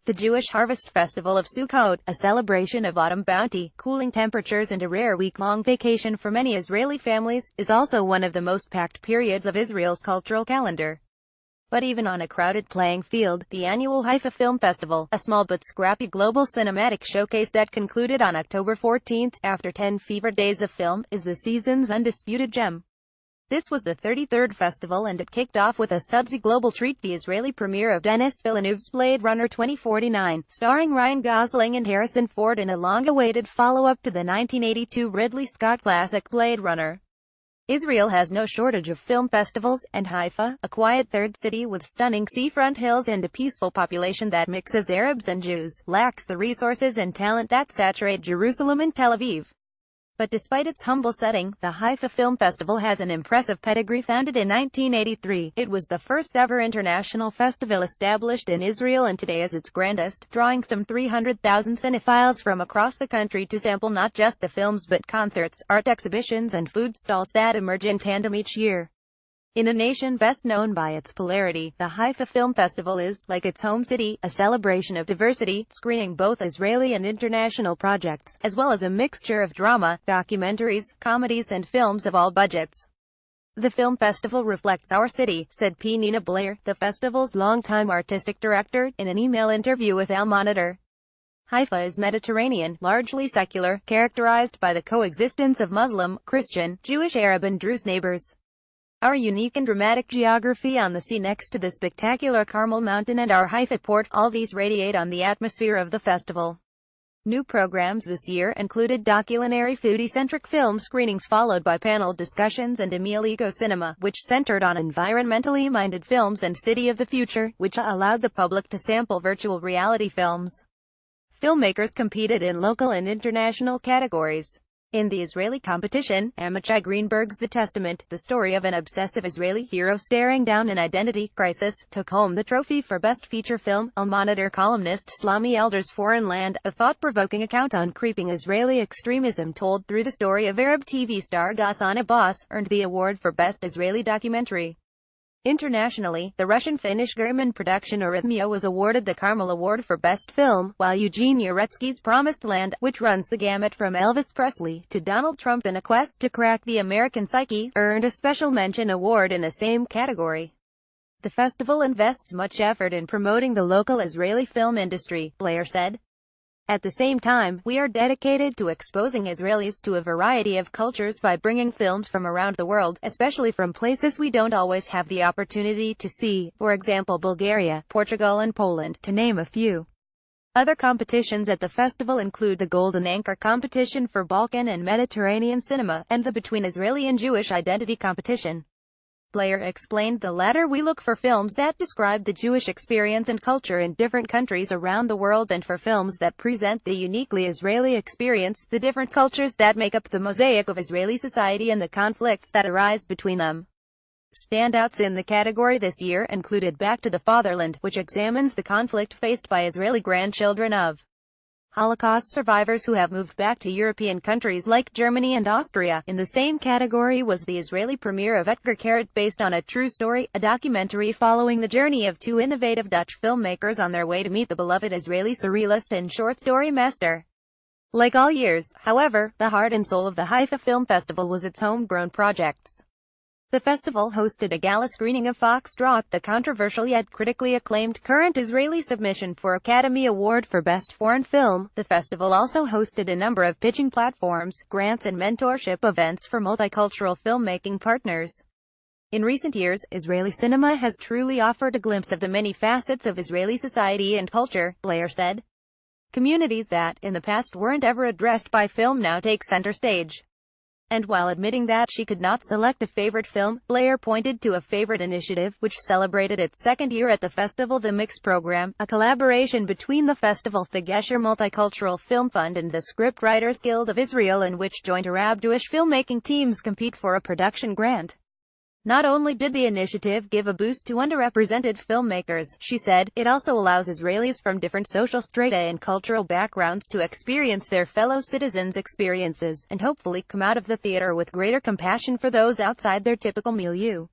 The Jewish Harvest Festival of Sukkot, a celebration of autumn bounty, cooling temperatures and a rare week-long vacation for many Israeli families, is also one of the most packed periods of Israel's cultural calendar. But even on a crowded playing field, the annual Haifa Film Festival, a small but scrappy global cinematic showcase that concluded on October 14, after 10 fevered days of film, is the season's undisputed gem. This was the 33rd festival, and it kicked off with a sudsy global treat: the Israeli premiere of Denis Villeneuve's Blade Runner 2049, starring Ryan Gosling and Harrison Ford in a long-awaited follow-up to the 1982 Ridley Scott classic Blade Runner. Israel has no shortage of film festivals, and Haifa, a quiet third city with stunning seafront hills and a peaceful population that mixes Arabs and Jews, lacks the resources and talent that saturate Jerusalem and Tel Aviv. But despite its humble setting, the Haifa Film Festival has an impressive pedigree. Founded in 1983, it was the first ever international festival established in Israel and today is its grandest, drawing some 300,000 cinephiles from across the country to sample not just the films but concerts, art exhibitions and food stalls that emerge in tandem each year. In a nation best known by its polarity, the Haifa Film Festival is, like its home city, a celebration of diversity, screening both Israeli and international projects, as well as a mixture of drama, documentaries, comedies and films of all budgets. "The film festival reflects our city," said P. Nina Blair, the festival's longtime artistic director, in an email interview with Al Monitor. Haifa is Mediterranean, largely secular, characterized by the coexistence of Muslim, Christian, Jewish, Arab and Druze neighbors. Our unique and dramatic geography on the sea next to the spectacular Carmel Mountain and our Haifa port, all these radiate on the atmosphere of the festival. New programs this year included documentary foodie-centric film screenings followed by panel discussions and a meal eco-cinema, which centered on environmentally minded films, and City of the Future, which allowed the public to sample virtual reality films. Filmmakers competed in local and international categories. In the Israeli competition, Amichai Greenberg's The Testament, the story of an obsessive Israeli hero staring down an identity crisis, took home the trophy for Best Feature Film. Al Monitor columnist Slami Elder's Foreign Land, a thought-provoking account on creeping Israeli extremism told through the story of Arab TV star Ghassan Abbas, earned the award for Best Israeli Documentary. Internationally, the Russian-Finnish German production Eurythmia was awarded the Carmel Award for Best Film, while Eugene Uretsky's Promised Land, which runs the gamut from Elvis Presley to Donald Trump in a quest to crack the American psyche, earned a Special Mention award in the same category. The festival invests much effort in promoting the local Israeli film industry, Blair said. At the same time, we are dedicated to exposing Israelis to a variety of cultures by bringing films from around the world, especially from places we don't always have the opportunity to see, for example Bulgaria, Portugal and Poland, to name a few. Other competitions at the festival include the Golden Anchor competition for Balkan and Mediterranean cinema, and the Between Israeli and Jewish Identity competition. Blair explained the latter: "We look for films that describe the Jewish experience and culture in different countries around the world, and for films that present the uniquely Israeli experience, the different cultures that make up the mosaic of Israeli society and the conflicts that arise between them." Standouts in the category this year included Back to the Fatherland, which examines the conflict faced by Israeli grandchildren of Holocaust survivors who have moved back to European countries like Germany and Austria. In the same category was the Israeli premiere of Etgar Keret, based on a true story, a documentary following the journey of two innovative Dutch filmmakers on their way to meet the beloved Israeli surrealist and short story master. Like all years, however, the heart and soul of the Haifa Film Festival was its homegrown projects. The festival hosted a gala screening of Foxtrot, the controversial yet critically acclaimed current Israeli submission for Academy Award for Best Foreign Film. The festival also hosted a number of pitching platforms, grants and mentorship events for multicultural filmmaking partners. In recent years, Israeli cinema has truly offered a glimpse of the many facets of Israeli society and culture, Blair said. Communities that, in the past, weren't ever addressed by film now take center stage. And while admitting that she could not select a favorite film, Blair pointed to a favorite initiative, which celebrated its second year at the festival: the Mix program, a collaboration between the festival, the Gesher Multicultural Film Fund and the Script Writers Guild of Israel, in which joint Arab-Jewish filmmaking teams compete for a production grant. Not only did the initiative give a boost to underrepresented filmmakers, she said, it also allows Israelis from different social strata and cultural backgrounds to experience their fellow citizens' experiences, and hopefully come out of the theater with greater compassion for those outside their typical milieu.